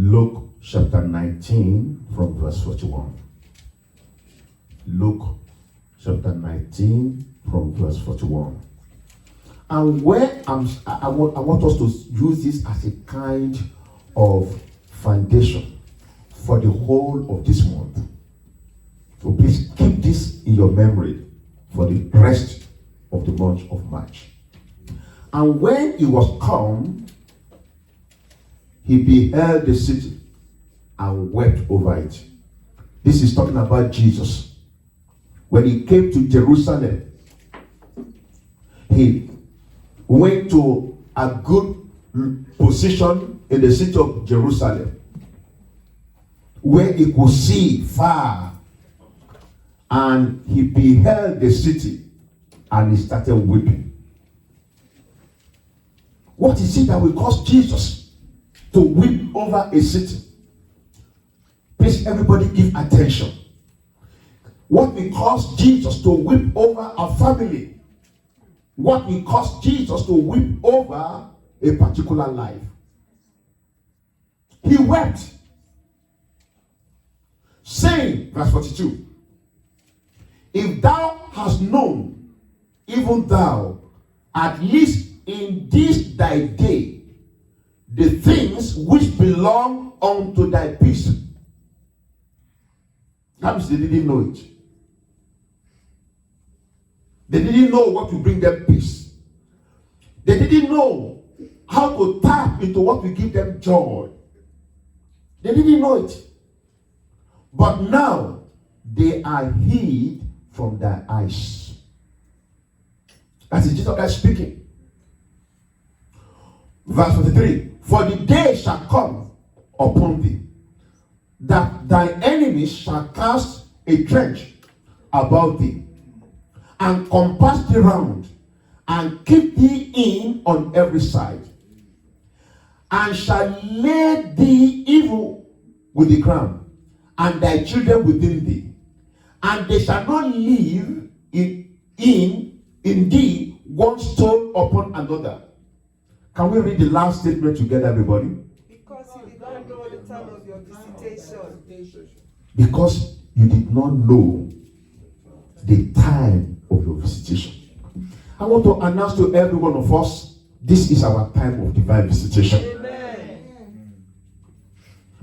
Luke chapter 19 from verse 41. Luke chapter 19 from verse 41. And where I want us to use this as a kind of foundation for the whole of this month. So please keep this in your memory for the rest of the month of March. And when he was come, he beheld the city and wept over it. This is talking about Jesus. When he came to Jerusalem, he went to a good position in the city of Jerusalem where he could see far, and he beheld the city and he started weeping. What is it that will cause Jesus to weep over a city? Please, everybody give attention. What will cause Jesus to weep over a family? What will cause Jesus to weep over a particular life? He wept, saying, verse 42, if thou hast known, even thou, at least in this thy day, the things which belong unto thy peace. That means they didn't know it. They didn't know what will bring them peace. They didn't know how to tap into what will give them joy. They didn't know it. But now they are hid from their eyes. That is Jesus Christ speaking. Verse 43. For the day shall come upon thee, that thy enemies shall cast a trench about thee, and compass thee round, and keep thee in on every side, and shall lay thee evil with the ground, and thy children within thee, and they shall not live in thee one stone upon another. Can we read the last statement together, everybody? Because you did not know the time of your visitation. Because you did not know the time of your visitation. I want to announce to every one of us, this is our time of divine visitation. Amen.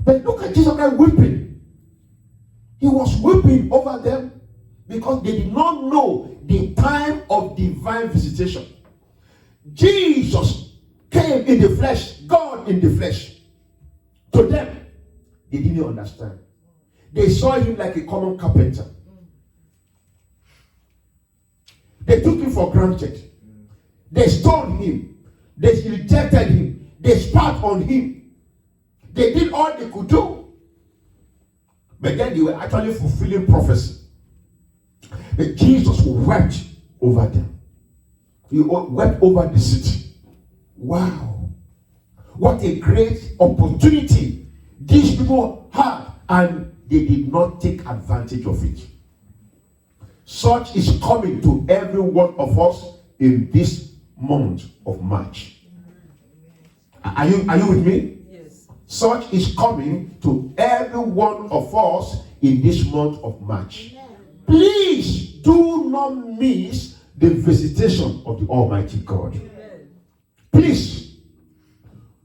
But look at Jesus Christ weeping. He was weeping over them because they did not know the time of divine visitation. Jesus came in the flesh, God in the flesh. To them, they didn't understand. They saw him like a common carpenter. They took him for granted. They stoned him. They rejected him. They spat on him. They did all they could do. But then they were actually fulfilling prophecy. But Jesus wept over them. He wept over the city. Wow. What a great opportunity these people had, and they did not take advantage of it. Such is coming to every one of us in this month of March. Are you with me? Yes. Such is coming to every one of us in this month of March. Please do not miss the visitation of the Almighty God. Please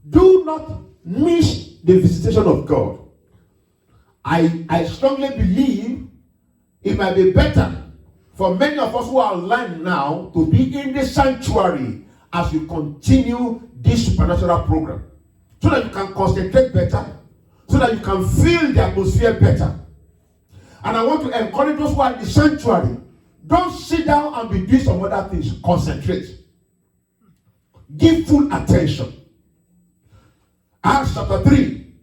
do not miss the visitation of God. I strongly believe it might be better for many of us who are online now to be in the sanctuary as we continue this supernatural program, so that you can concentrate better, so that you can feel the atmosphere better. And I want to encourage those who are in the sanctuary, don't sit down and be doing some other things. Concentrate. Give full attention. Acts chapter 3,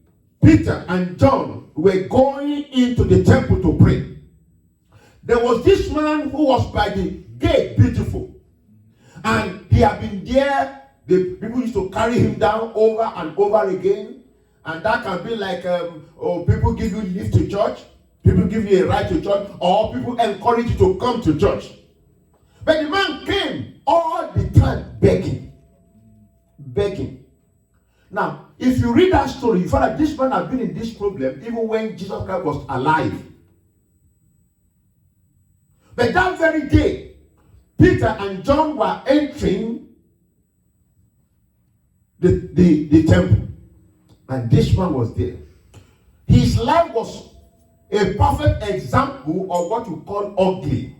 Peter and John were going into the temple to pray. There was this man who was by the gate, beautiful. And he had been there. The people used to carry him down over and over again. And that can be like, people give you lift to church. People give you a ride to church. Or people encourage you to come to church. But the man came all the time begging. Now, if you read that story, you find that this man had been in this problem even when Jesus Christ was alive. But that very day, Peter and John were entering the temple, and this man was there. His life was a perfect example of what you call ugly.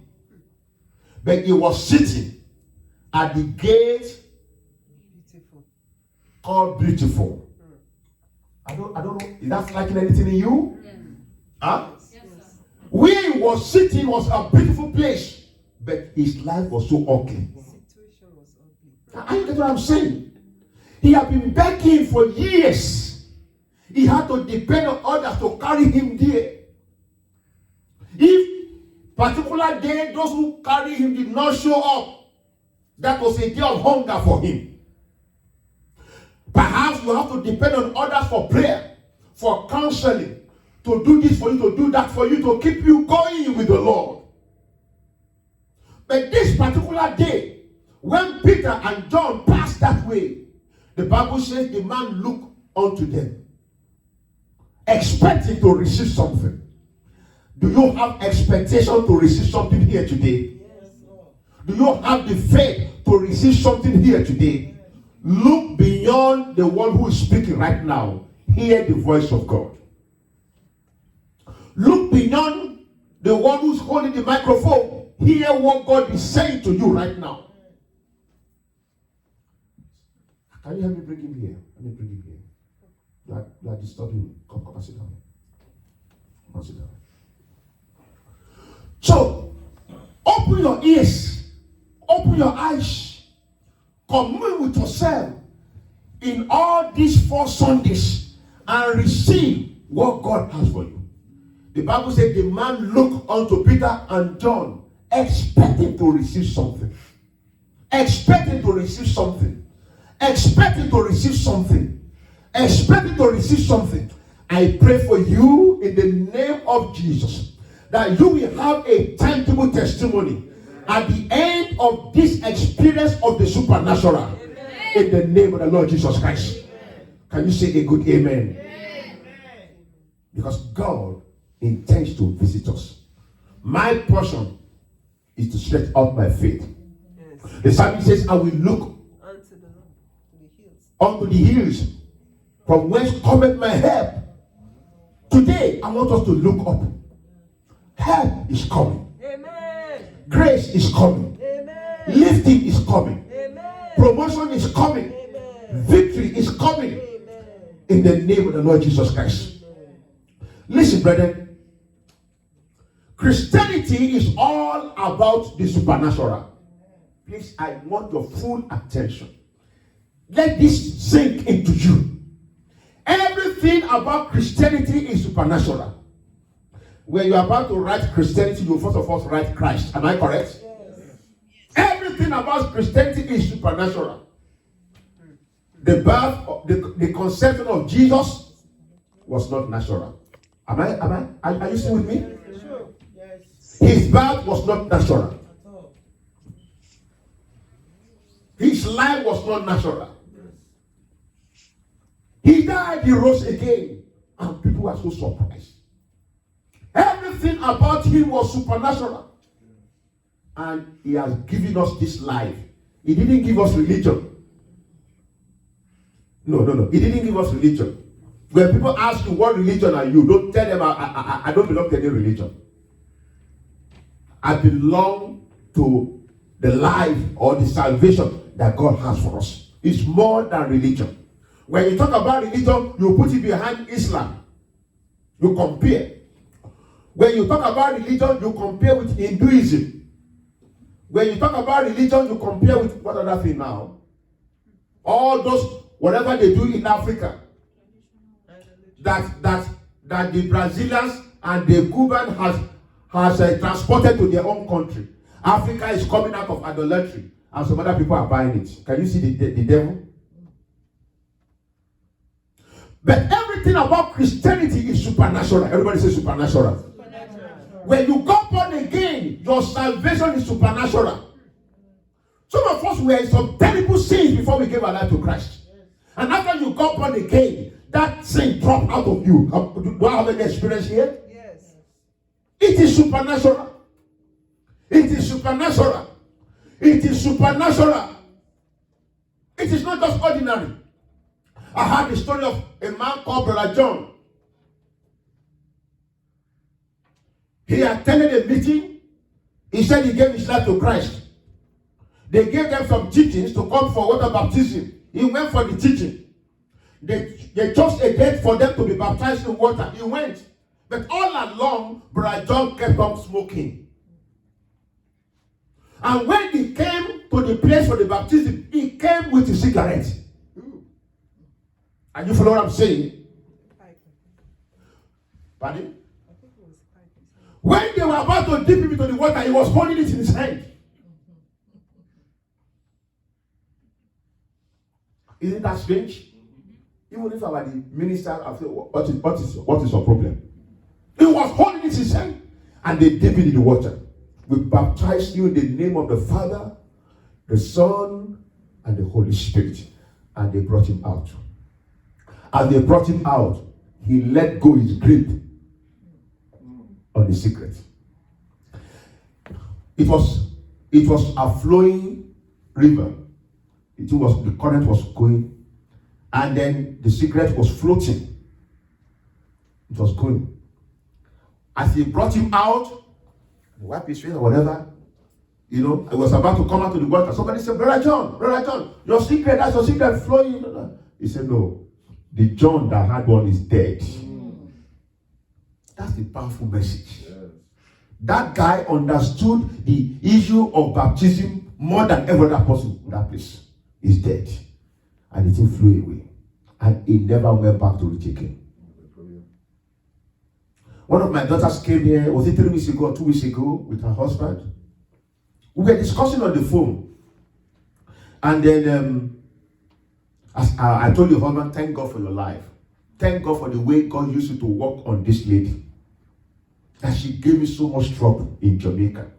But he was sitting at the gate called Beautiful. I don't know. Is that like anything in you? Yeah. Huh? Yes, sir. Where he was sitting was a beautiful place, but his life was so ugly. The situation was ugly. Are you getting what I'm saying? He had been begging for years. He had to depend on others to carry him there. If particular day those who carry him did not show up, that was a day of hunger for him. Perhaps you have to depend on others for prayer, for counseling, to do this for you, to do that for you, to keep you going with the Lord. But this particular day, when Peter and John passed that way, the Bible says the man looked unto them, expecting to receive something. Do you have expectation to receive something here today? Yes, Lord. Do you have the faith to receive something here today? Look beyond the one who is speaking right now. Hear the voice of God. Look beyond the one who's holding the microphone. Hear what God is saying to you right now. Can you help me bring him here? Let me bring him here. You are disturbing me. Come sit down. Come sit down. So, open your ears. Open your eyes. Commune with yourself in all these 4 Sundays and receive what God has for you. The Bible said the man looked unto Peter and John, expecting to receive something. Expecting to receive something. Expecting to receive something. Expecting to receive something. I pray for you in the name of Jesus that you will have a tangible testimony at the end of this experience of the supernatural. Amen. In the name of the Lord Jesus Christ. Amen. Can you say a good amen? Amen? Because God intends to visit us. My portion is to stretch out my faith. Yes. The psalmist says, I will look unto the hills from whence cometh my help. Today, I want us to look up. Help is coming. Grace is coming. Amen. Lifting is coming. Amen. Promotion is coming. Amen. Victory is coming. Amen. In the name of the Lord Jesus Christ. Amen. Listen, brethren. Christianity is all about the supernatural. Please, I want your full attention. Let this sink into you. Everything about Christianity is supernatural. When you are about to write Christianity, you first of all write Christ. Am I correct? Yes. Everything about Christianity is supernatural. The birth, the conception of Jesus was not natural. Are you still with me? Sure. Yes. His birth was not natural. His life was not natural. He died, he rose again. And people were so surprised. Everything about him was supernatural. And he has given us this life. He didn't give us religion. No. He didn't give us religion. When people ask you, what religion are you? Don't tell them, I don't belong to any religion. I belong to the life or the salvation that God has for us. It's more than religion. When you talk about religion, you put it behind Islam. You compare. When you talk about religion, you compare with Hinduism. When you talk about religion, you compare with what other thing now? All those, whatever they do in Africa, that the Brazilians and the Cubans has transported to their own country. Africa is coming out of idolatry, and some other people are buying it. Can you see the devil? But everything about Christianity is supernatural. Everybody say supernatural. When you got born again, your salvation is supernatural. Some of us were in some terrible sins before we gave our life to Christ. And after you got born again, that sin dropped out of you. Do I have any experience here? Yes. It is supernatural. It is supernatural. It is supernatural. It is not just ordinary. I heard the story of a man called Brother John. He attended a meeting. He said he gave his life to Christ. They gave them some teachings to come for water baptism. He went for the teaching. They chose a date for them to be baptized in water. He went. But all along, Brother John kept on smoking. And when he came to the place for the baptism, he came with a cigarette. And you follow what I'm saying? Pardon? When they were about to dip him into the water, he was holding it in his hand. Isn't that strange? Even if I were the minister, I say, what is your problem? He was holding it in his hand. And they dipped it in the water. We baptize you in the name of the Father, the Son, and the Holy Spirit. And they brought him out. As they brought him out, he let go his grip on the secret. It was a flowing river. The current was going, and then the secret was floating. It was going. As he brought him out, wiped his face or whatever, it was about to come out to the water. Somebody said, Brother John, your secret, that's your secret flowing. He said, no, the John that had one is dead. That's the powerful message. Yes. That guy understood the issue of baptism more than every other person in that place. He's dead. And it flew away. And he never went back to retake him. One of my daughters came here, was it 3 weeks ago or 2 weeks ago, with her husband? We were discussing on the phone. And then as I told your husband, thank God for your life. Thank God for the way God used you to work on this lady. And she gave me so much trouble in Jamaica.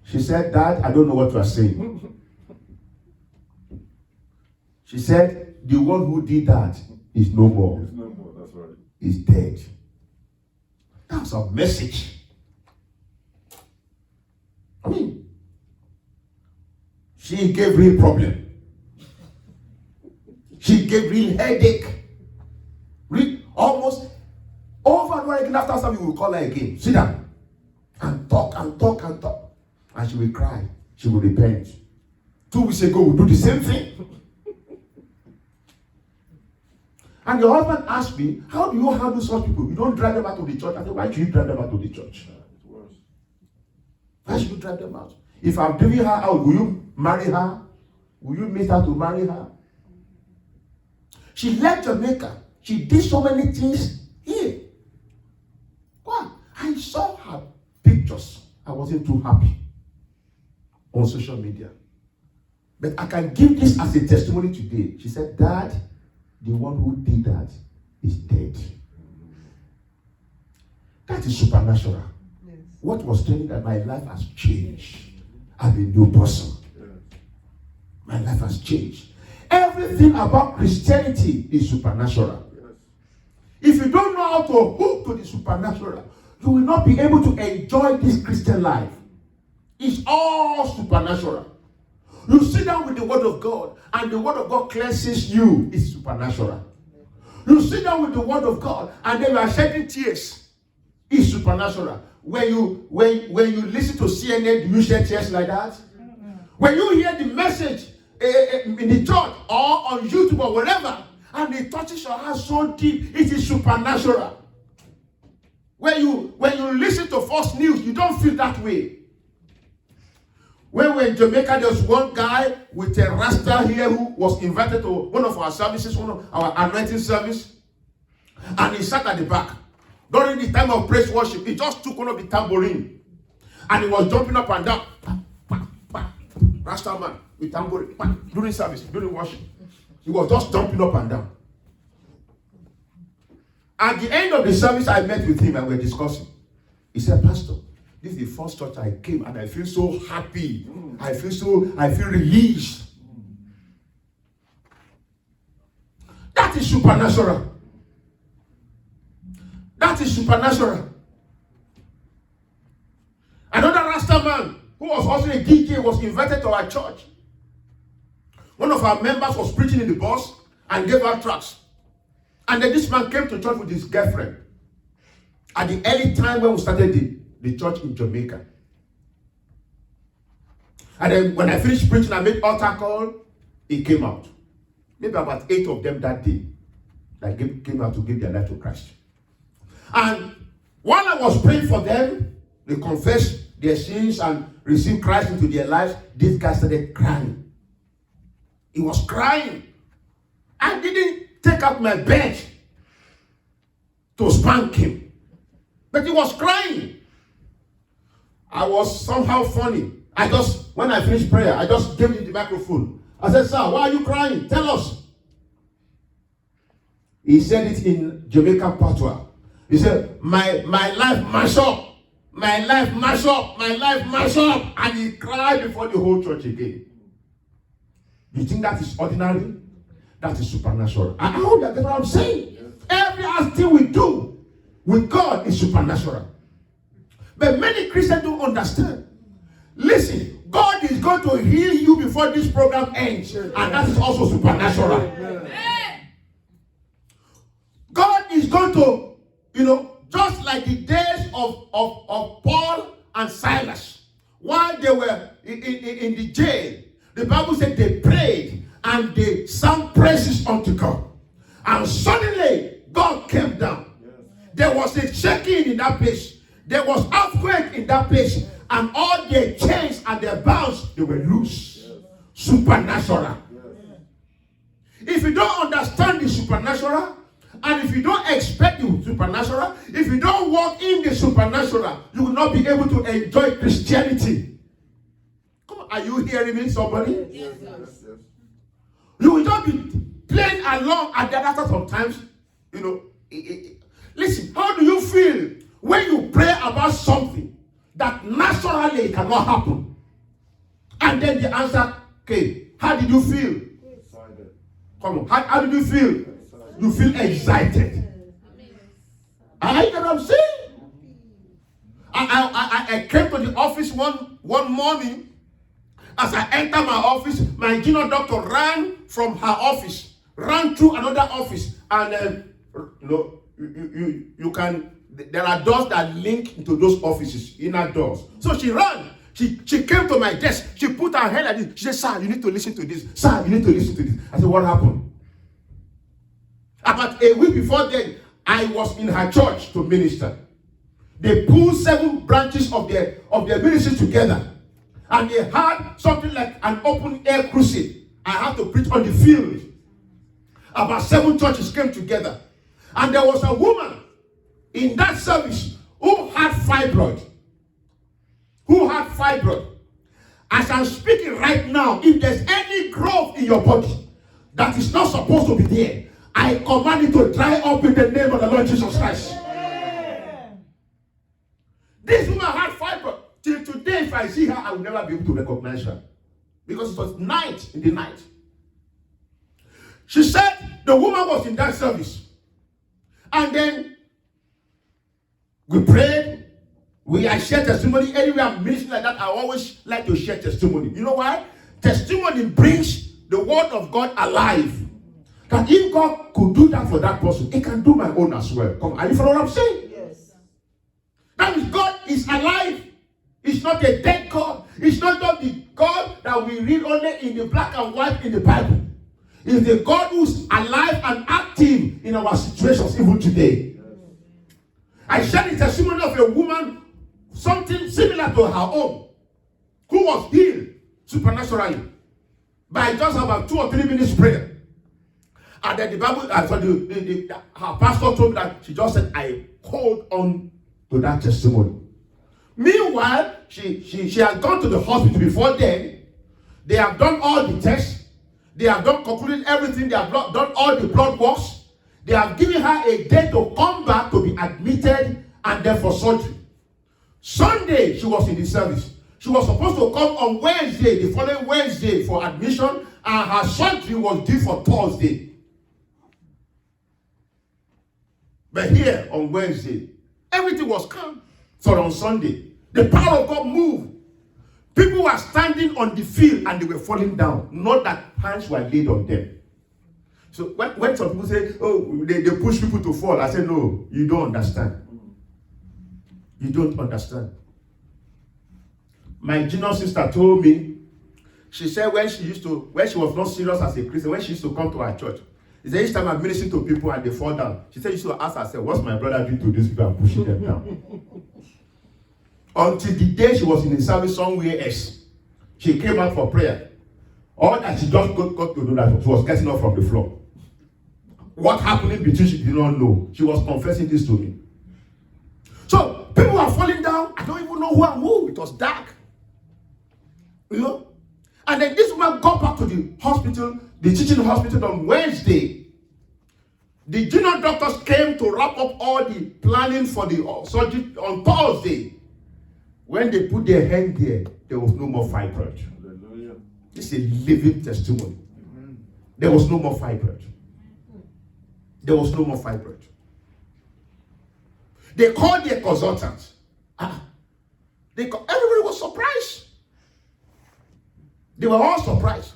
She said, Dad, I don't know what you are saying. She said, the one who did that is no more. He's no more, that's right. He's dead. That's a message. I mean, she gave real problem. She gave real headache. Almost over and over again. After some, we will call her again. Sit down. And talk and talk and talk. And she will cry. She will repent. 2 weeks ago, we do the same thing. And your husband asked me, how do you handle such people? You don't drive them out of the church. I said, why should you drive them out of the church? Why should you drive them out? If I'm giving her out, will you marry her? Will you meet her to marry her? She left Jamaica. She did so many things here. Wow. I saw her pictures. I wasn't too happy on social media. But I can give this as a testimony today. She said, Dad, the one who did that is dead. That is supernatural. Yes. What was telling that my life has changed. I'm a new person. Yes. My life has changed. Everything about Christianity is supernatural. Yes. If you don't know how to hook to the supernatural, you will not be able to enjoy this Christian life. It's all supernatural. You sit down with the word of God, and the word of God cleanses you. It's supernatural. You sit down with the word of God, and then you are shedding tears. It's supernatural. When you listen to CNN, do you shed tears like that? When you hear the message in the church or on YouTube or wherever, and it touches your heart so deep, it is supernatural. When you listen to false news, you don't feel that way. When we were in Jamaica, there was one guy with a rasta here who was invited to one of our services, one of our anointing service, and he sat at the back. During the time of praise worship, he just took one of the tambourine, and he was jumping up and down. Rasta man with tambourine during service, during worship. He was just jumping up and down. At the end of the service, I met with him and we were discussing. He said, Pastor, this is the first church I came and I feel so happy. I feel released. supernatural. That is supernatural. Another Rasta man who was also a DJ was invited to our church. One of our members was preaching in the bus and gave out tracts. And then this man came to church with his girlfriend at the early time when we started the church in Jamaica. And then when I finished preaching, I made altar call. He came out. Maybe about 8 of them that day that came out to give their life to Christ. And while I was praying for them, they confessed their sins and received Christ into their lives. This guy started crying. He was crying. I didn't take up my bed to spank him, but he was crying. I was somehow funny. When I finished prayer, I just gave him the microphone. I said, "Sir, why are you crying? Tell us." He said it in Jamaican patois. He said, my life mash up. My life mash up. My life mash up. And he cried before the whole church again. You think that is ordinary? That is supernatural. I hope that's what I'm saying. Every thing we do with God is supernatural. But many Christians don't understand. Listen, God is going to heal you before this program ends. And that is also supernatural. God is going to, just like the days of Paul and Silas, while they were in the jail, the Bible said they prayed and they sang praises unto God. And suddenly, God came down. There was a shaking in that place. There was earthquake in that place. And all their chains and their bounds, they were loose. Supernatural. If you don't understand the supernatural, and if you don't expect the supernatural, if you don't walk in the supernatural, you will not be able to enjoy Christianity. Come on, are you hearing me, somebody? Yes. You will not be playing along at the other sometimes. Listen, how do you feel when you pray about something that naturally cannot happen? And then the answer came. How did you feel? Come on, how did you feel? You feel excited. I hear what I'm saying. I came to the office one morning. As I entered my office, my junior doctor ran from her office, ran through another office, and you can. There are doors that link into those offices, inner doors. So she ran. She came to my desk. She put her head like this. She said, "Sir, you need to listen to this. Sir, you need to listen to this." I said, "What happened?" About a week before then, I was in her church to minister. They pulled 7 branches of their ministry together. And they had something like an open air crusade. I had to preach on the field. About 7 churches came together. And there was a woman in that service who had fibroid. As I'm speaking right now, if there's any growth in your body that is not supposed to be there, I command it to dry up in the name of the Lord Jesus Christ. This woman had fibroid. Till today, if I see her, I will never be able to recognize her. Because it was in the night. She said the woman was in that service. And then we prayed. I share testimony. Anywhere I'm ministering like that, I always like to share testimony. You know why? Testimony brings the word of God alive. That if God could do that for that person, He can do my own as well. Come, are you following what I'm saying? Yes. That means God is alive. It's not a dead God. It's not just the God that we read only in the black and white in the Bible. It's the God who's alive and active in our situations even today. I shared the testimony of a woman, something similar to her own, who was healed supernaturally by just about 2 or 3 minutes prayer. And then the Bible, her pastor told me that she just said, "I hold on to that testimony." Meanwhile, she had gone to the hospital before then. They have done all the tests. They have concluded everything. They have done all the blood works. They have given her a date to come back to be admitted and then for surgery. Sunday, she was in the service. She was supposed to come on Wednesday, the following Wednesday, for admission, and her surgery was due for Thursday. But here on Wednesday, everything was calm. So on Sunday, the power of God moved. People were standing on the field and they were falling down. Not that hands were laid on them. So when some people say, oh, they push people to fall, I say, no, you don't understand. You don't understand. My junior sister told me, she said when she was not serious as a Christian, when she used to come to our church, she said each time I'm ministering to people and they fall down, she said she used to ask herself, what's my brother doing to these people and pushing them down? Until the day she was in the service somewhere else, she came out for prayer. All that she just got to know that she was getting up from the floor. What happened in between, she did not know. She was confessing this to me. So, people were falling down. I don't even know who and who. It was dark. You know? And then this woman got back to the hospital, the teaching hospital on Wednesday. The junior doctors came to wrap up all the planning for the surgery on Thursday. When they put their hand there was no more fibroid. This is a living testimony. There was no more fibroid. There was no more fibroid. They called their consultants. Everybody was surprised. They were all surprised.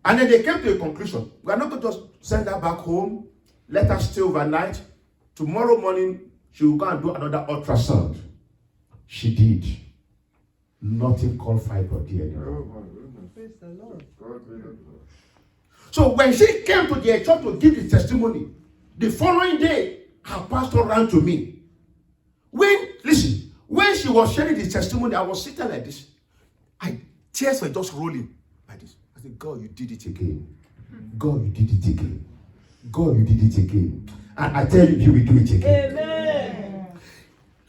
And then they came to a conclusion. We are not going to just send her back home, let her stay overnight. Tomorrow morning, she will go and do another ultrasound. She did. Nothing called fibroid anymore. Praise the Lord. So when she came to the church to give the testimony, the following day, her pastor ran to me. When she was sharing the testimony, I was sitting like this. Tears were just rolling like this. I said, God, you did it again. God, you did it again. God, you did it again. And I tell you, He will do it again. Amen.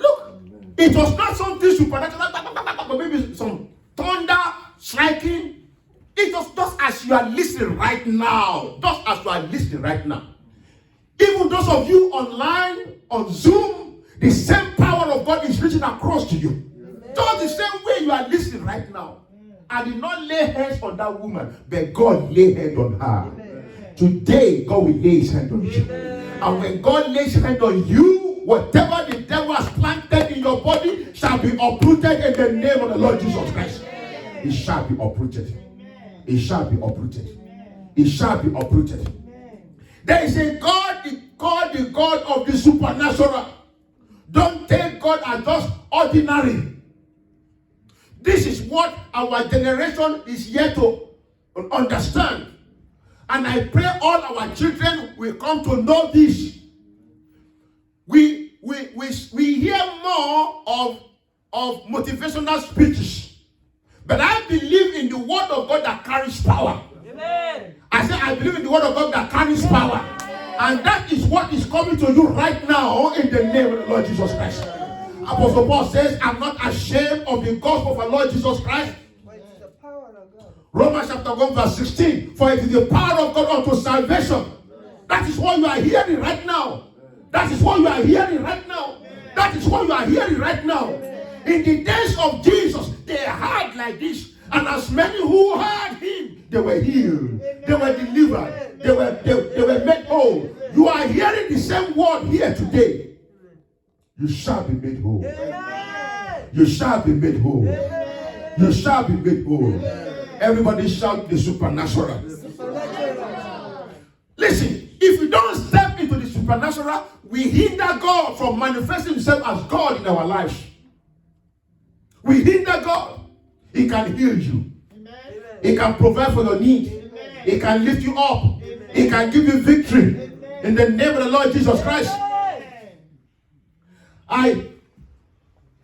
Look, it was not something supernatural, maybe some thunder striking. It was just as you are listening right now. Just as you are listening right now. Even those of you online, on Zoom, the same power of God is reaching across to you. Amen. Just the same way you are listening right now. I did not lay hands on that woman, but God laid hands on her. Amen. Today, God will lay His hand on you. Amen. And when God lays His hand on you, whatever the devil has planted in your body shall be uprooted in the name of the Lord Jesus Christ. Amen. It shall be uprooted. It shall be uprooted. It shall be uprooted. There is a God, the God of the supernatural. Don't take God as just ordinary. This is what our generation is yet to understand. And I pray all our children will come to know this. We hear more of motivational speeches. But I believe in the word of God that carries power. Amen. I say I believe in the word of God that carries power. And that is what is coming to you right now in the name of the Lord Jesus Christ. Apostle Paul says, I'm not ashamed of the gospel of our Lord Jesus Christ. But it's the power of God. Romans chapter 1 verse 16. For it is the power of God unto salvation. That is what you are hearing right now. That is what you are hearing right now. That is what you are hearing right now. In the days of Jesus, they heard like this. And as many who heard Him, they were healed. They were delivered. They were made whole. You are hearing the same word here today. You shall be made whole. You shall be made whole. You shall be made whole. Everybody shout the supernatural. Listen, if we don't step into the supernatural, we hinder God from manifesting Himself as God in our lives. We hinder God. He can heal you. Amen. He can provide for your need. Amen. He can lift you up. Amen. He can give you victory. Amen. In the name of the Lord Jesus Christ.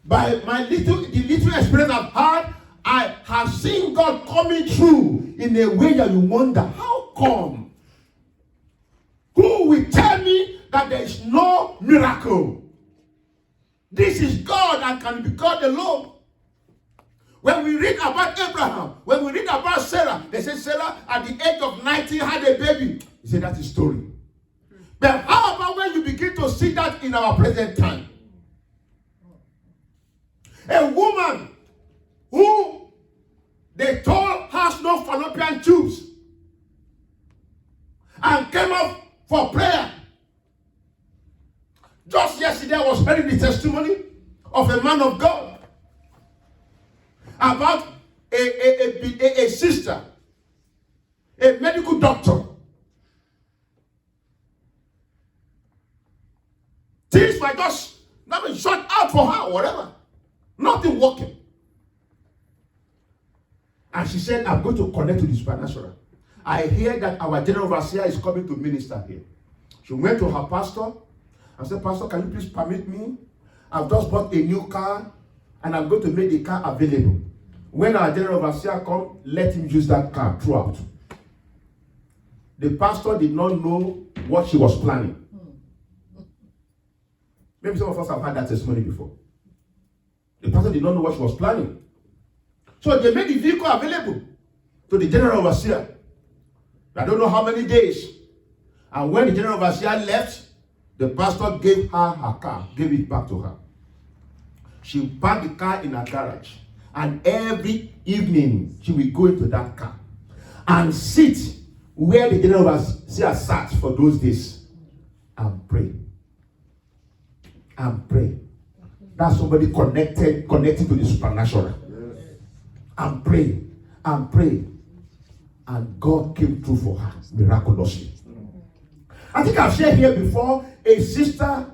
By the little experience I've had, I have seen God coming through in a way that you wonder, how come? Who will tell me that there is no miracle? This is God and can be God alone. When we read about Abraham, when we read about Sarah, they say Sarah at the age of 90 had a baby. He said that's a story. But how about when you begin to see that in our present time? A woman who they told has no fallopian tubes and came up for prayer. Just yesterday, I was hearing the testimony of a man of God about a sister, a medical doctor. Things were just not shut out for her, whatever. Nothing working. And she said, I'm going to connect to the supernatural. I hear that our general overseer is coming to minister here. She went to her pastor and said, Pastor, can you please permit me? I've just bought a new car and I'm going to make the car available. When our general overseer comes, let him use that car throughout. The pastor did not know what she was planning. Maybe some of us have had that testimony before. The pastor did not know what she was planning. So they made the vehicle available to the general overseer. I don't know how many days. And when the general overseer left, the pastor gave her her car, gave it back to her. She parked the car in her garage. And every evening, she will go into that car and sit where the general overseer sat for those days and pray. And pray. That's somebody connected to the supernatural. And pray. And pray. And God came through for her miraculously. I think I've shared here before, a sister,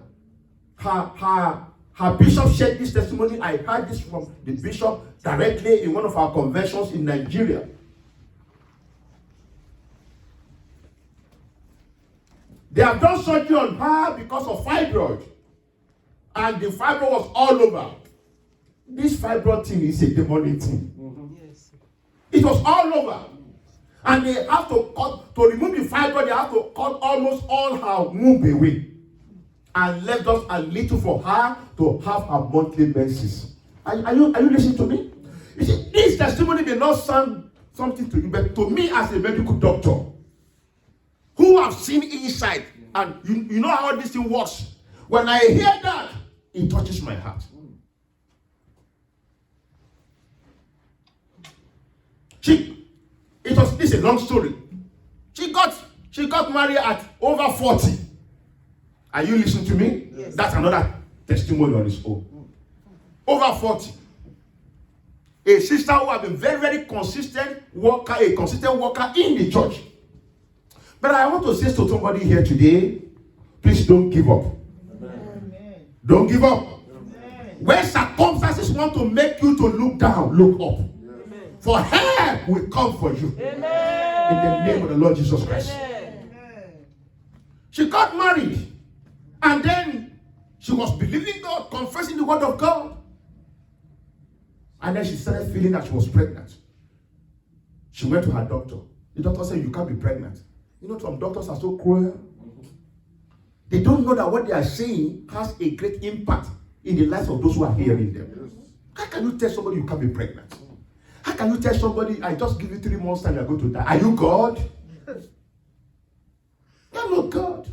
her bishop shared this testimony. I heard this from the bishop directly in one of our conventions in Nigeria. They have done surgery on her because of fibroid. And the fibroid was all over. This fibroid thing is a demonic thing. Yes. It was all over. And they have to cut, to remove the fibroid, they have to cut almost all her womb away. And left just a little for her to have her monthly menses. Are you listening to me? You see, this testimony may not sound something to you, but to me as a medical doctor, who have seen inside, and you know how this thing works. When I hear that, it touches my heart. This is a long story. She got married at over 40. Are you listening to me? Yes. That's another testimony on its own. Over 40. A sister who has been very, very consistent worker, a consistent worker in the church. But I want to say to somebody here today, please don't give up. Amen. Don't give up. Amen. When circumstances want to make you to look down, look up. Amen. For help will come for you. Amen. In the name of the Lord Jesus Christ. Amen. She got married. And then she was believing God, confessing the word of God. And then she started feeling that she was pregnant. She went to her doctor. The doctor said, you can't be pregnant. You know, some doctors are so cruel. They don't know that what they are saying has a great impact in the lives of those who are hearing them. How can you tell somebody you can't be pregnant? How can you tell somebody, I just give you 3 months time, you're going to die? Are you God? You're not God.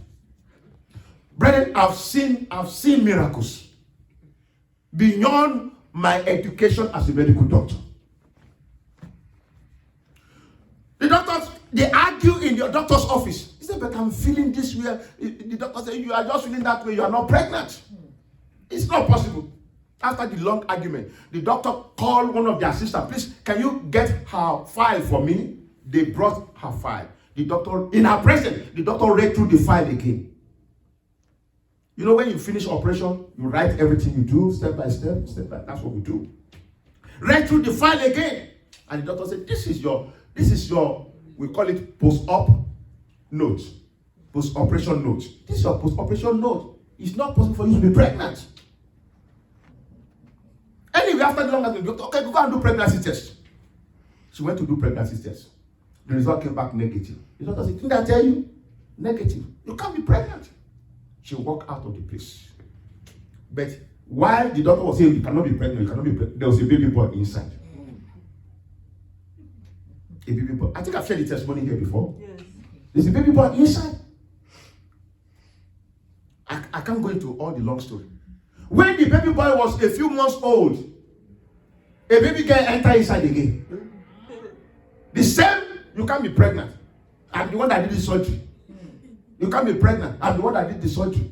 Brethren, I've seen miracles beyond my education as a medical doctor. The doctors, they argue in your doctor's office. He said, but I'm feeling this way. The doctor said, you are just feeling that way. You are not pregnant. It's not possible. After the long argument, the doctor called one of their assistants. Please, can you get her file for me? They brought her file. The doctor, in her presence, the doctor read through the file again. You know, when you finish operation, you write everything you do, step by step, that's what we do. Read through the file again. And the doctor said, this is your, we call it post-op note. Post-operation note. This is your post-operation note. It's not possible for you to be pregnant. Anyway, after the long time, the doctor, okay, go and do pregnancy test. She went to do pregnancy test. The result came back negative. The doctor said, didn't I tell you? Negative. You can't be pregnant. She walked out of the place. But while the doctor was saying, you cannot be pregnant, there was a baby boy inside. A baby boy. I think I've shared the testimony here before. Yes. There's a baby boy inside. I can't go into all the long story. When the baby boy was a few months old, a baby girl entered inside again. The same, you can't be pregnant. I'm the one that did the surgery. You can't be pregnant. I'm the one that did the surgery.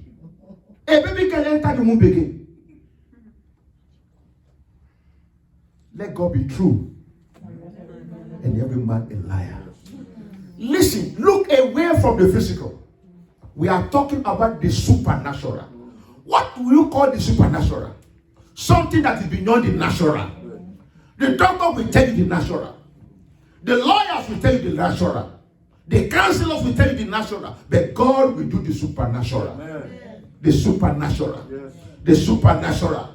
A baby can enter the womb again. Let God be true and every man a liar. Listen, look away from the physical. We are talking about the supernatural. What do you call the supernatural? Something that is beyond the natural. The doctor will tell you the natural. The lawyers will tell you the natural. The counselors will tell you the natural. But God will do the supernatural. The supernatural. The supernatural.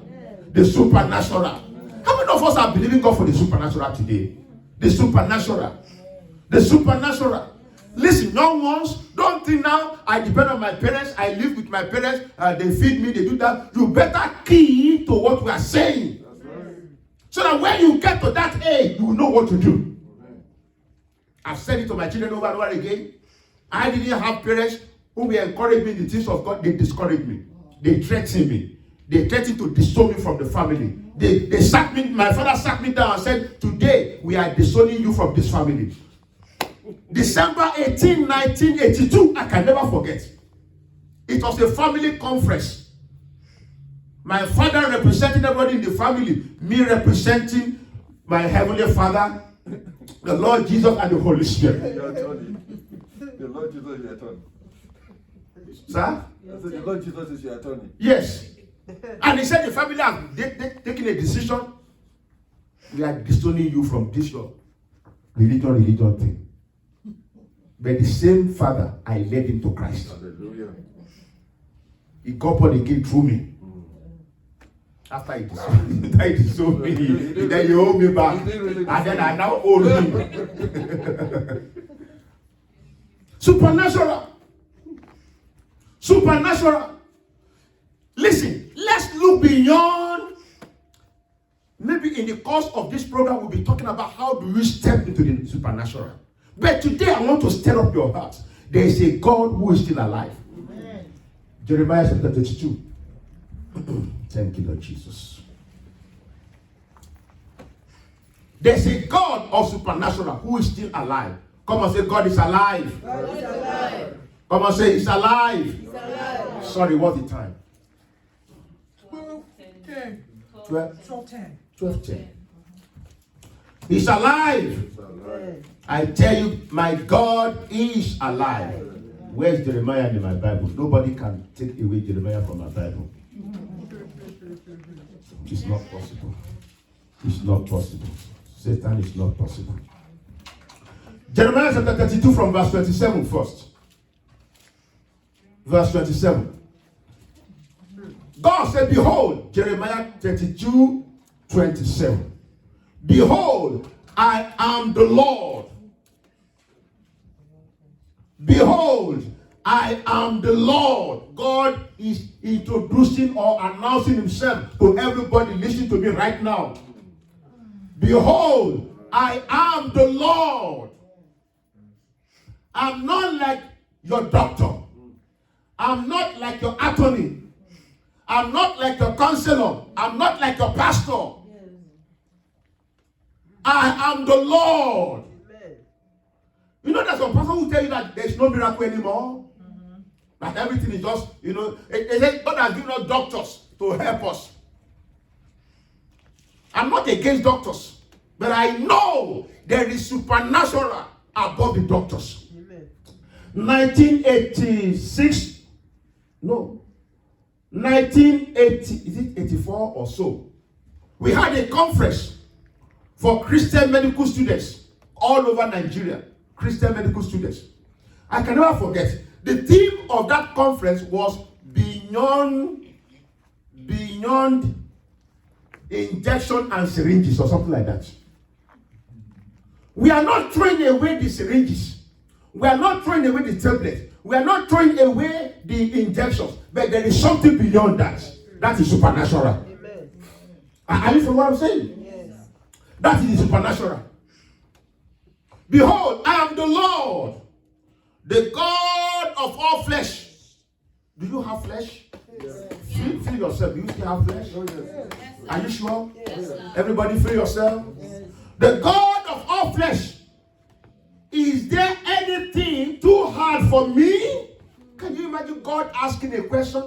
The supernatural. How many of us are believing God for the supernatural today? The supernatural. The supernatural. Listen, young ones, don't think now I depend on my parents, I live with my parents, they feed me, they do that. You better key to what we are saying. Right. So that when you get to that age, you will know what to do. I've said it to my children over and over again. I didn't have parents who will encourage me in the things of God. They discouraged me. They threatened me. They threatened to disown me from the family. They sat me, my father sat me down and said, today we are disowning you from this family. December 18, 1982, I can never forget. It was a family conference. My father representing everybody in the family, me representing my heavenly Father, the Lord Jesus, and the Holy Spirit. The Lord Jesus is your attorney. Sir? So the Lord Jesus is your attorney. Yes. And he said the family has taken a decision. We are disowning you from this your religion thing. But the same Father, I led him to Christ. Hallelujah. He got born again through me. After he disowned me, then you hold me back. And then I now own him. Supernatural. Supernatural. Listen, let's look beyond. Maybe in the course of this program, we'll be talking about how do you step into the supernatural. But today I want to stir up your heart. There is a God who is still alive. Amen. Jeremiah chapter 32. Thank you, Lord Jesus. There's a God of supernatural who is still alive. Come and say, God is alive. God is alive. Come and say, He's alive. He's alive. Sorry, what's the time? 12:10. 12:10. 12:10. He's alive. Amen. I tell you, my God is alive. Where's Jeremiah in my Bible? Nobody can take away Jeremiah from my Bible. It's not possible. It's not possible. Satan is not possible. Jeremiah chapter 32 from verse 27 first. Verse 27. God said, behold, Jeremiah 32, 27. Behold, I am the Lord. Behold, I am the Lord. God is introducing or announcing himself to everybody listening to me right now. Behold, I am the Lord. I'm not like your doctor. I'm not like your attorney. I'm not like your counselor. I'm not like your pastor. I am the Lord. Amen. You know, there's some person who tell you that there's no miracle anymore. Mm-hmm. That everything is just, God has given us doctors to help us. I'm not against doctors, but I know there is supernatural above the doctors. Amen. 1986, no, 1980, is it 84 or so? We had a conference for Christian medical students all over Nigeria. Christian medical students. I can never forget. The theme of that conference was beyond injection and syringes or something like that. We are not throwing away the syringes. We are not throwing away the tablets. We are not throwing away the injections. But there is something beyond that. That is supernatural. Amen. Are you following what I'm saying? That is the supernatural. Behold, I am the Lord, the God of all flesh. Do you have flesh? Yes. Feel yourself. Do you still have flesh? Yes. Are you sure? Yes. Everybody feel yourself. Yes. The God of all flesh. Is there anything too hard for me? Can you imagine God asking a question?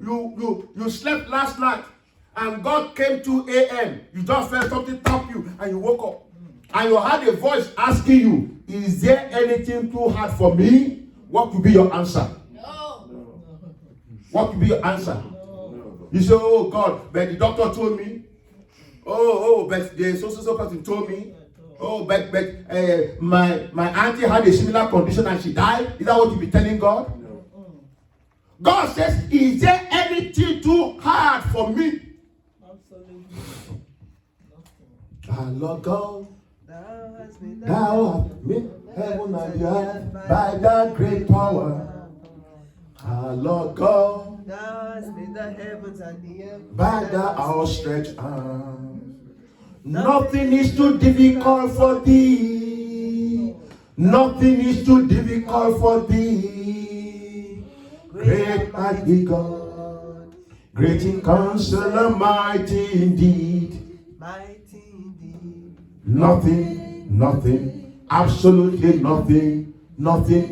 You slept last night and God came 2 a.m. You just felt something tap you and you woke up. And you had a voice asking you, is there anything too hard for me? What would be your answer? No. What would be your answer? No. You say, oh God, but the doctor told me. Oh, but the so person told me. Oh, but my auntie had a similar condition and she died. Is that what you be telling God? No. God says, is there anything too hard for me? Absolutely. Our Lord God, Thou hast made the thou hast made heaven and the earth by thy great power. Our Lord God, Thou hast made the heavens and the earth by thy outstretched arm. Nothing is too difficult for thee. Nothing is too difficult for thee. Great mighty God, great in counsel and mighty indeed. mighty indeed. Nothing, absolutely nothing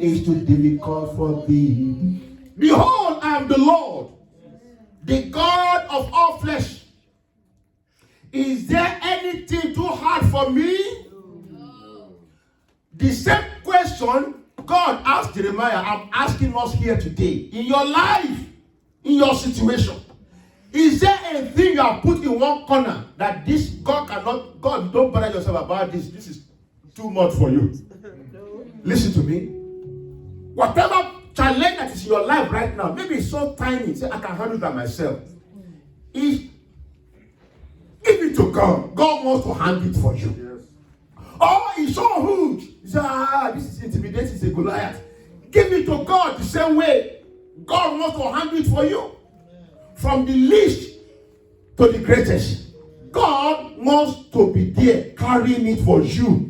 is too difficult for thee. Behold, I am the Lord, the God of all flesh. Is there anything too hard for me? No. The same question God asked Jeremiah, I'm asking us here today. In your life, in your situation, is there anything you have put in one corner that this God cannot, God, don't bother yourself about this. This is too much for you. No. Listen to me. Whatever challenge that is in your life right now, maybe it's so tiny, say, I can handle that myself. Give it to God. God wants to handle it for you. Yes. Oh, it's so huge. You say, this is intimidating, it's a Goliath. Give it to God the same way. God wants to handle it for you. From the least to the greatest. God wants to be there carrying it for you.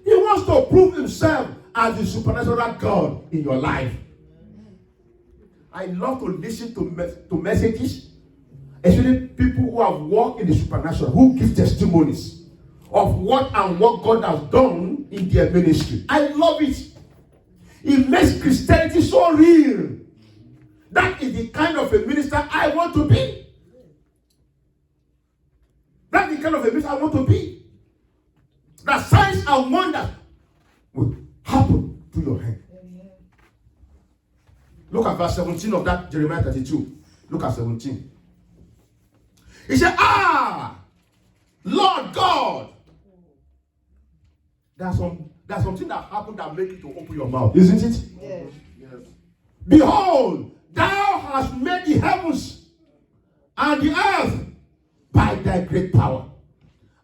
He wants to prove himself as the supernatural God in your life. I love to listen to messages, especially people who have walked in the supernatural, who give testimonies of what God has done in their ministry. I love it. It makes Christianity so real. That is the kind of a minister I want to be. That's the kind of a minister I want to be. That signs and wonders will happen to your hand. Look at verse 17 of that Jeremiah 32. Look at 17. He said, Lord God. There's something that happened that makes you to open your mouth, isn't it? Yes. Yes. Behold, thou hast made the heavens and the earth by thy great power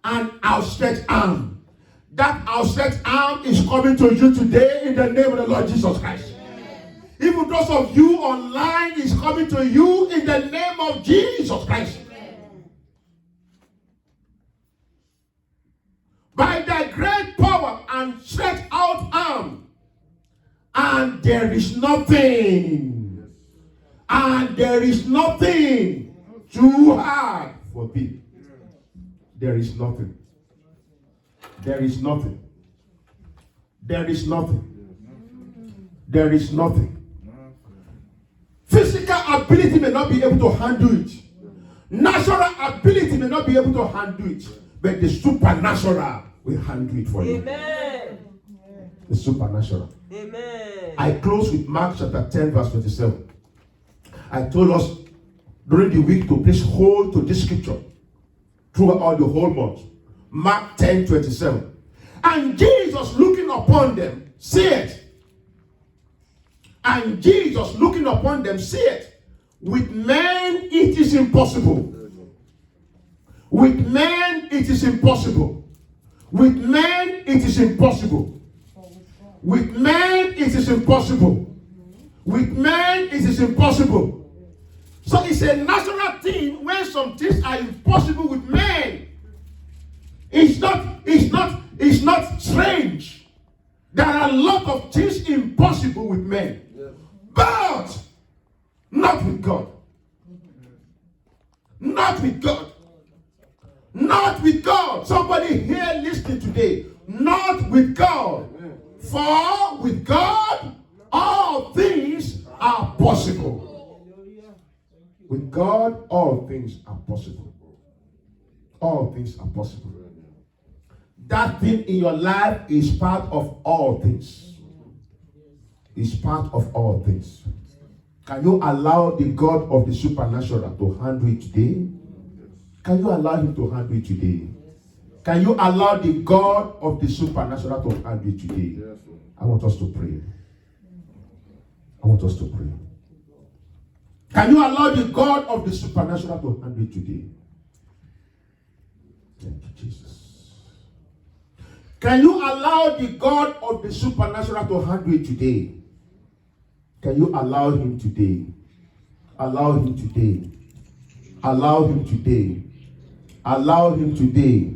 and outstretched arm. That outstretched arm is coming to you today in the name of the Lord Jesus Christ. Amen. Even those of you online is coming to you in the name of Jesus Christ. Amen. By thy great power and stretched out arm, and there is nothing, and there is nothing too hard for thee. There is nothing. There is nothing. There is nothing. There is nothing. Physical ability may not be able to handle it. Natural ability may not be able to handle it. But the supernatural will handle it for you. Amen. The supernatural. Amen. I close with Mark chapter 10 verse 27. I told us during the week to please hold to this scripture throughout the whole month. Mark 10:27. And Jesus looking upon them said, and Jesus looking upon them said, with men it is impossible. With men it is impossible. With men it is impossible. With men it is impossible. With men it is impossible. So it's a natural thing when some things are impossible with men. It's not strange. There are a lot of things impossible with men. Yes. But not with God. Not with God. Not with God. Somebody here listening today. Not with God. Amen. For with God, all things are possible. With God, all things are possible. All things are possible. That thing in your life is part of all things. Is part of all things. Can you allow the God of the supernatural to handle it today? Can you allow him to handle it today? Can you allow the God of the supernatural to handle it today? I want us to pray. I want us to pray. Can you allow the God of the supernatural to handle it today? Thank you, Jesus. Can you allow the God of the supernatural to handle it today? Can you allow him today? Allow him today. Allow him today. Allow him today.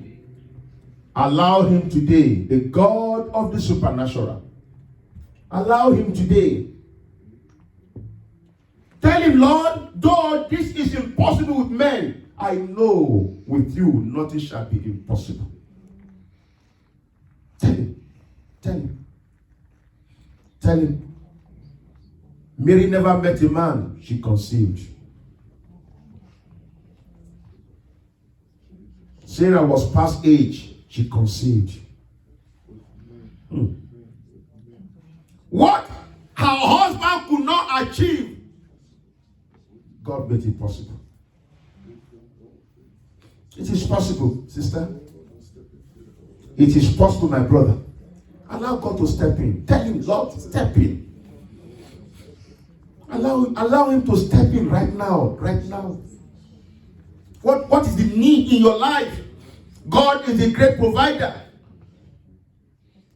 Allow him today. The God of the supernatural. Allow him today. Tell him, Lord, though this is impossible with men, I know with you nothing shall be impossible. Tell him. Tell him. Tell him. Mary never met a man, she conceived. Sarah was past age, she conceived. What her husband could not achieve, God made it possible. It is possible, sister. It is possible, my brother. Allow God to step in. Tell him, Lord, step in. Allow him to step in right now. Right now. What is the need in your life? God is a great provider.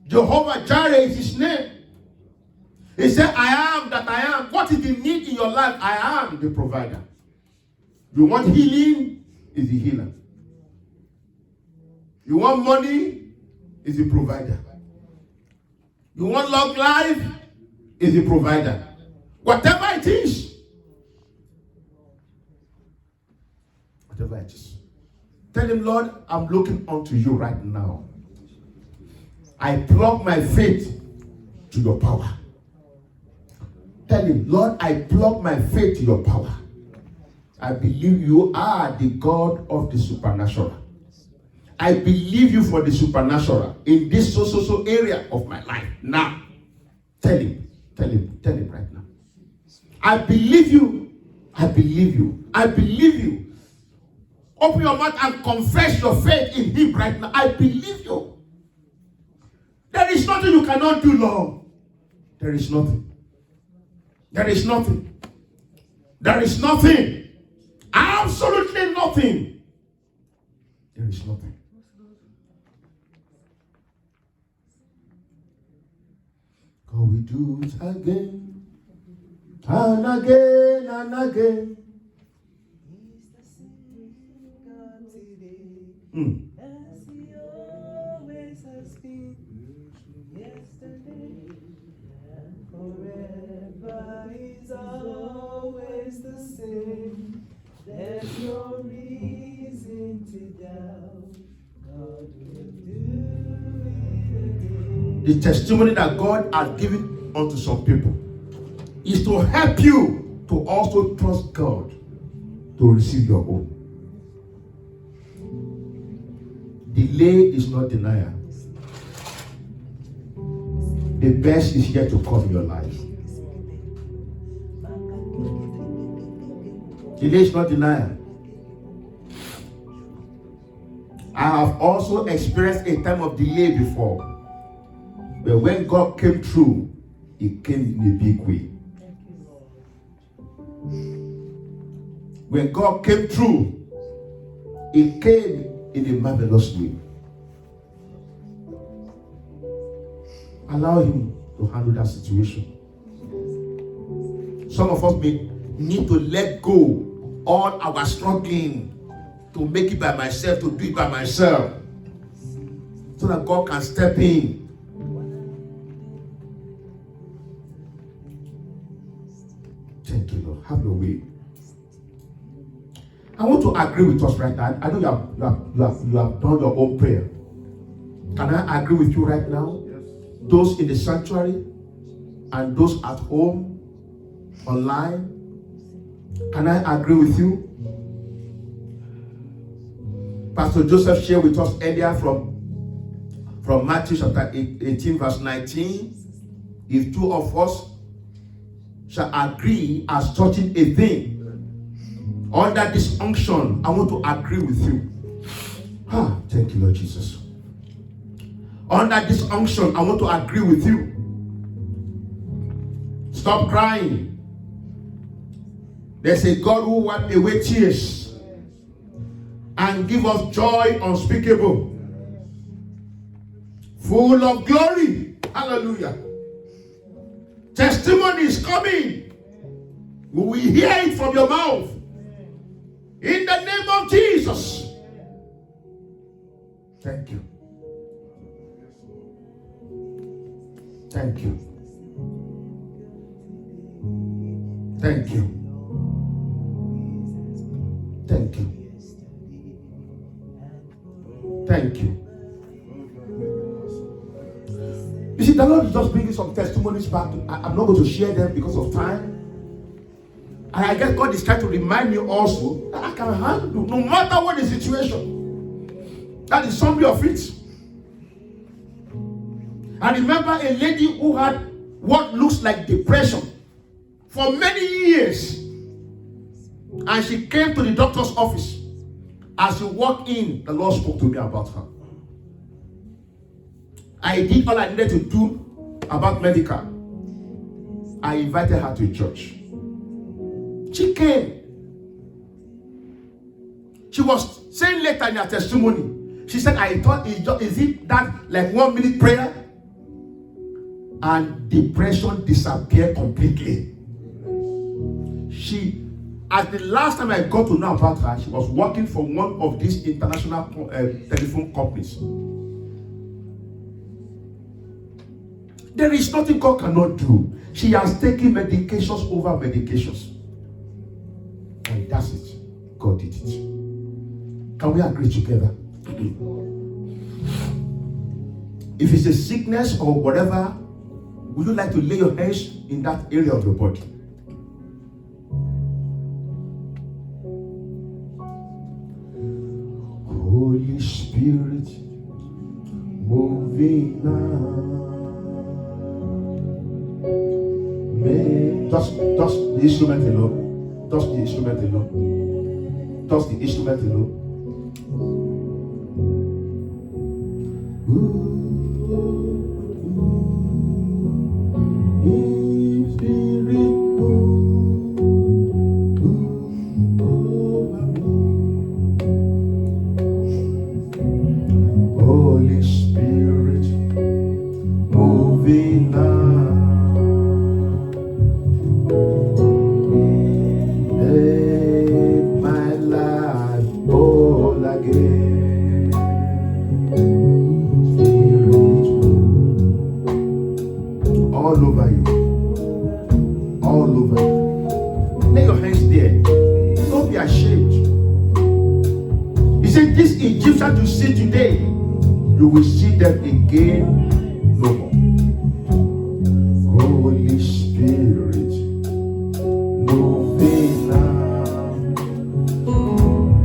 Jehovah Jireh is his name. He said, I am that I am. What is the need in your life? I am the provider. You want healing? Is the healer. You want money? Is the provider. You want long life? Is the provider. Whatever it is. Whatever it is. Tell him, Lord, I'm looking unto you right now. I plug my faith to your power. Tell him, Lord, I plug my faith to your power. I believe you are the God of the supernatural. I believe you for the supernatural in this so area of my life. Now, tell him right now. I believe you. I believe you. I believe you. Open your mouth and confess your faith in him right now. I believe you. There is nothing you cannot do, Lord. There is nothing. There is nothing. There is nothing. Absolutely nothing. There is nothing. God will do it again. And again and again. He's the same God today, as he always has been, yesterday and forever. He's always the same. There's no reason to doubt. God will do it again. The testimony that God has given unto some people is to help you to also trust God to receive your own. Delay is not denial. The best is yet to come in your life. Delay is not denial. I have also experienced a time of delay before. But when God came through, He came in a big way. When God came through, He came in a marvelous way. Allow Him to handle that situation. Some of us may need to let go all our struggling to make it by myself, to do it by myself, so that God can step in. Thank you, Lord. Have your way. I want to agree with us right now. I know you have done your own prayer. Can I agree with you right now? Yes. Those in the sanctuary and those at home, online, Can I agree with you? Pastor Joseph shared with us earlier from Matthew chapter 18 verse 19. If two of us shall agree as touching a thing, under this unction, I want to agree with you. Thank you, Lord Jesus. Under this unction, I want to agree with you. Stop crying. There's a God who wipes away tears and give us joy unspeakable, full of glory. Hallelujah. Testimony is coming. We will hear it from your mouth. In the name of Jesus. Thank you. Thank you. Thank you. Thank you. Thank you. You see, the Lord is just bringing some testimonies back. I'm not going to share them because of time. And I guess God is trying to remind me also that I can handle no matter what the situation. That is summary of it. I remember a lady who had what looks like depression for many years. And she came to the doctor's office. As she walked in, the Lord spoke to me about her. I did all I needed to do about medical. I invited her to church. She came. She was saying later in her testimony, she said, I thought, is it that like 1 minute prayer? And depression disappeared completely. As the last time I got to know about her, she was working for one of these international telephone companies. There is nothing God cannot do. She has taken medications over medications. And that's it. God did it. Can we agree together? If it's a sickness or whatever, would you like to lay your hands in that area of your body? Holy Spirit, moving now. Just the instrument alone. Touch the instrument alone. Touch the instrument alone. Holy Spirit, moving now. Egyptians you see today, you will see them again no more. Holy Spirit, moving now.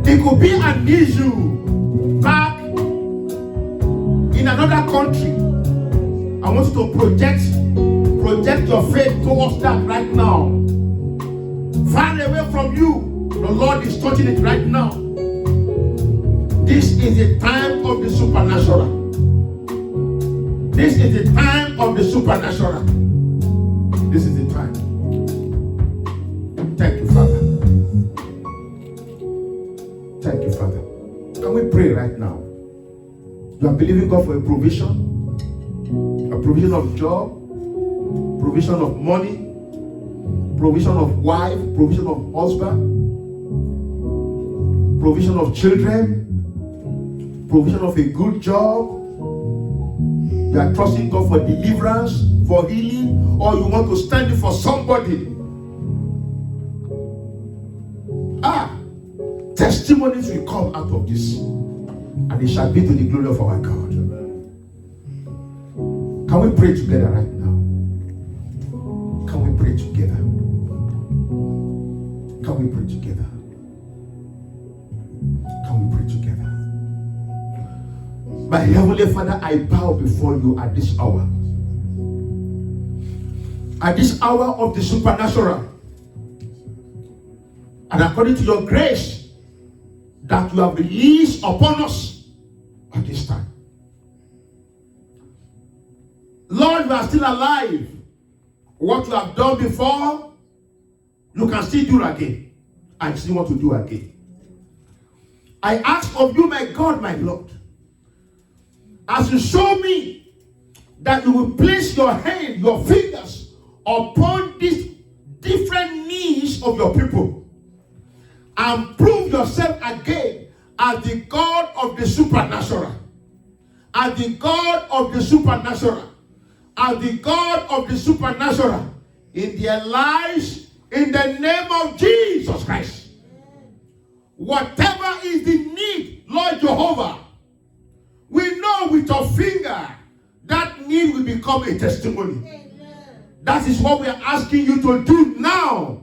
It could be an issue back in another country. I want you to project your faith towards that right now. Far away from you, the Lord is touching it right now. This is the time of the supernatural. This is the time of the supernatural. This is the time. Thank you, Father. Thank you, Father. Can we pray right now? You are believing God for a provision of job, provision of money, provision of wife, provision of husband, provision of children, provision of a good job. You are trusting God for deliverance, for healing, or you want to stand in for somebody. Testimonies will come out of this, and it shall be to the glory of our God. Can we pray together right now? Can we pray together? Can Can we pray together? Can we pray together? My Heavenly Father, I bow before you at this hour. At this hour of the supernatural. And according to your grace that you have released upon us at this time. Lord, we are still alive. What you have done before, you can still do again. I still want to do again. I ask of you, my God, my Lord, as you show me that you will place your hand, your fingers upon these different needs of your people and prove yourself again as the God of the supernatural, as the God of the supernatural, as the God of the supernatural in their lives, in the name of Jesus Christ. Whatever is the need, Lord Jehovah, we know with your finger that need will become a testimony. Amen. That is what we are asking you to do now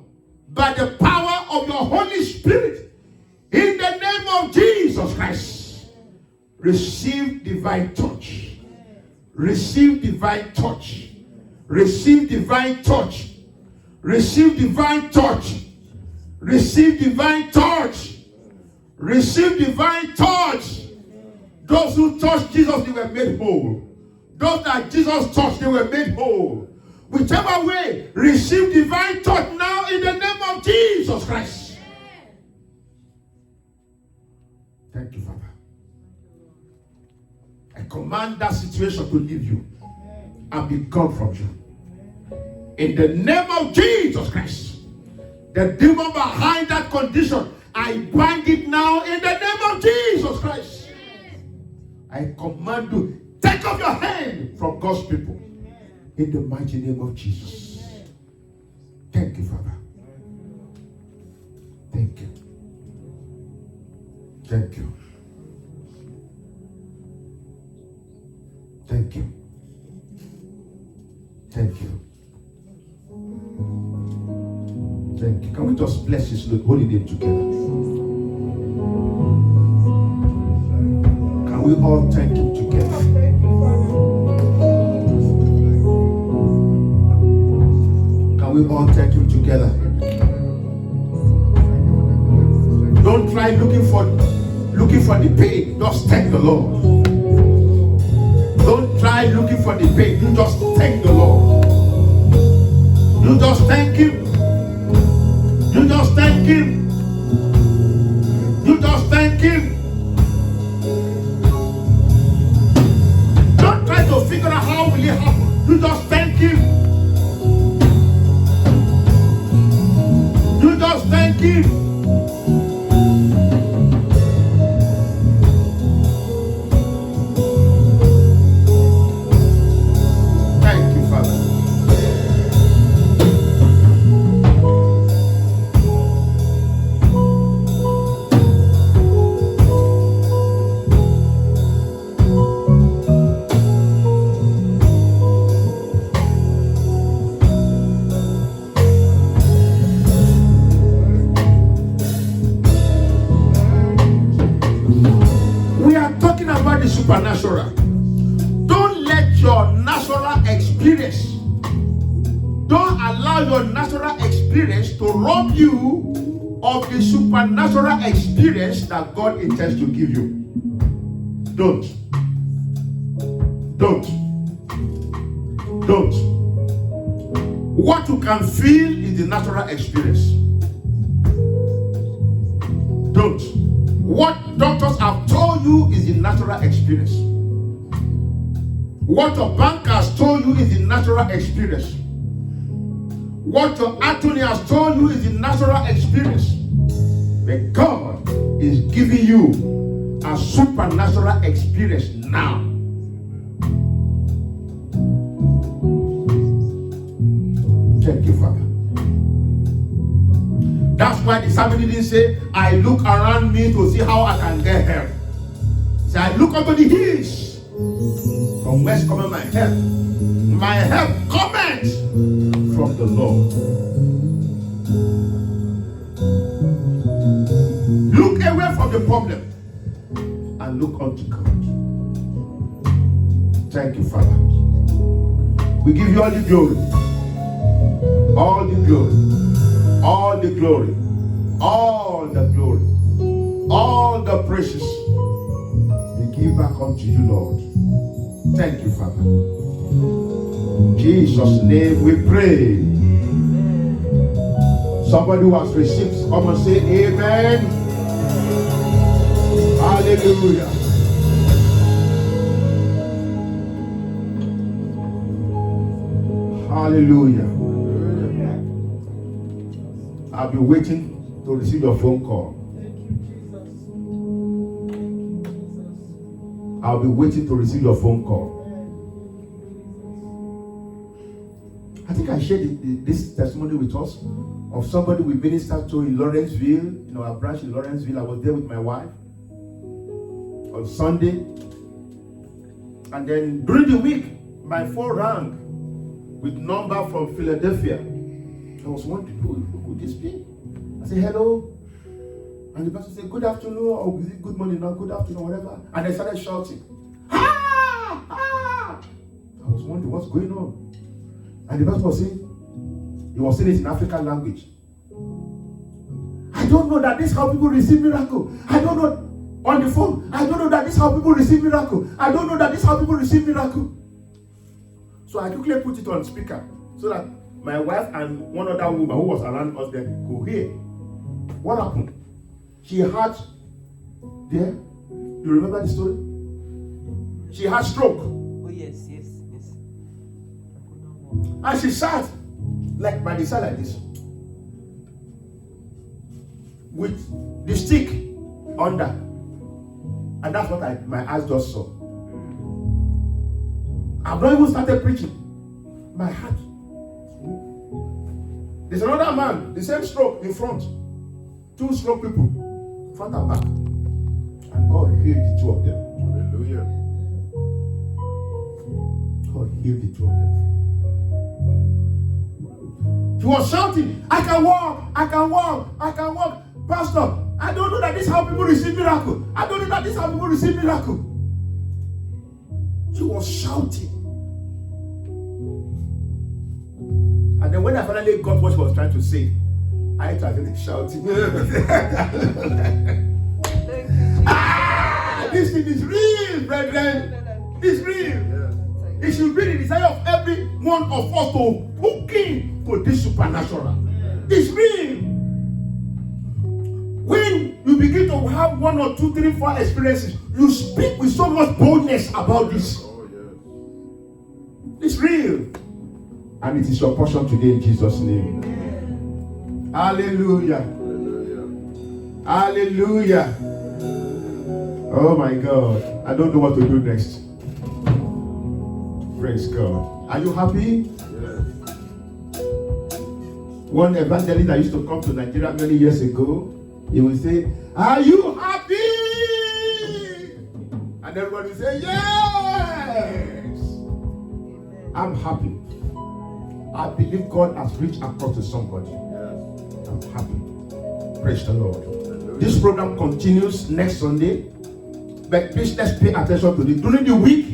by the power of your Holy Spirit in the name of Jesus Christ. Receive divine touch. Receive divine touch. Receive divine touch. Receive divine touch. Receive divine touch. Receive divine touch. Those who touched Jesus, they were made whole. Those that Jesus touched, they were made whole. Whichever way, receive divine touch now in the name of Jesus Christ. Thank you, Father. I command that situation to leave you and be gone from you. In the name of Jesus Christ. The demon behind that condition, I bind it now in the name of Jesus Christ. I command you, take off your hand from God's people. In the mighty name of Jesus. Thank you, Father. Thank you. Thank you. Thank you. Thank you. Thank you. Can we just bless his holy name together? Can we all thank him together? Can we all thank him together? Don't try looking for the pain. Just thank the Lord. Don't try looking for the pain. You just thank the Lord. You just thank him. You just thank him. You just thank him. Don't try to figure out how will it happen. You just thank him. You just thank him. Supernatural. Don't let your natural experience, don't allow your natural experience to rob you of the supernatural experience that God intends to give you. Don't. What you can feel is the natural experience. Don't. What doctors have told you is the natural experience. What your bank has told you is the natural experience. What your attorney has told you is the natural experience. But God is giving you a supernatural experience now. Thank you, Father. That's why the psalmist didn't say, I look around me to see how I can get help. Say, I look unto the hills. From whence cometh my help? My help cometh from the Lord. problem and look unto God. Thank you, Father. We give you all the glory. All the glory. All the glory. All the glory. All the praises. We give back unto you, Lord. Thank you, Father. In Jesus' name we pray. Somebody who has received, come and say amen. Hallelujah. Hallelujah. I'll be waiting to receive your phone call. I'll be waiting to receive your phone call. I think I shared this testimony with us of somebody we ministered to in Lawrenceville, in our branch in Lawrenceville. I was there with my wife on Sunday. And then during the week, my phone rang with number from Philadelphia. I was wondering, who could this be? I said, hello. And the person said, good afternoon, or good morning, or good afternoon, whatever. And they started shouting, ah! Ah! I was wondering, what's going on? And the person was saying, he was saying it in African language. I don't know that this is how people receive miracle. I don't know. On the phone, I don't know that this is how people receive miracle. I don't know that this is how people receive miracle. So I quickly put it on speaker so that my wife and one other woman who was around us there could hear. What happened? She had there. You remember the story? She had stroke. Oh yes. And she sat like by the side like this, with the stick under, and that's what my eyes just saw. I've not even started preaching. My heart. There's another man, the same stroke in front. 2 stroke people, front and back. And God healed the 2 of them. Hallelujah. God healed the 2 of them. He was shouting, I can walk, I can walk, I can walk. Pastor, I don't know that this is how people receive miracle. I don't know that this is how people receive miracle. He was shouting. And then when I finally got what he was trying to say, I started shouting. This thing is real, brethren. It's real. It should be the desire of every one of us to hook in to this supernatural. It's real. When you begin to have 1 or 2, 3, 4 experiences, you speak with so much boldness about this. Oh, yes. It's real. And it is your portion today in Jesus' name. Hallelujah. Hallelujah. Hallelujah. Oh my God. I don't know what to do next. Praise God. Are you happy? Yes. One evangelist that used to come to Nigeria many years ago, he would say, are you happy? And everybody would say, yes. I'm happy. I believe God has reached across to somebody. Yes. I'm happy. Praise the Lord. Hallelujah. This program continues next Sunday. But please let's pay attention to this. During the week,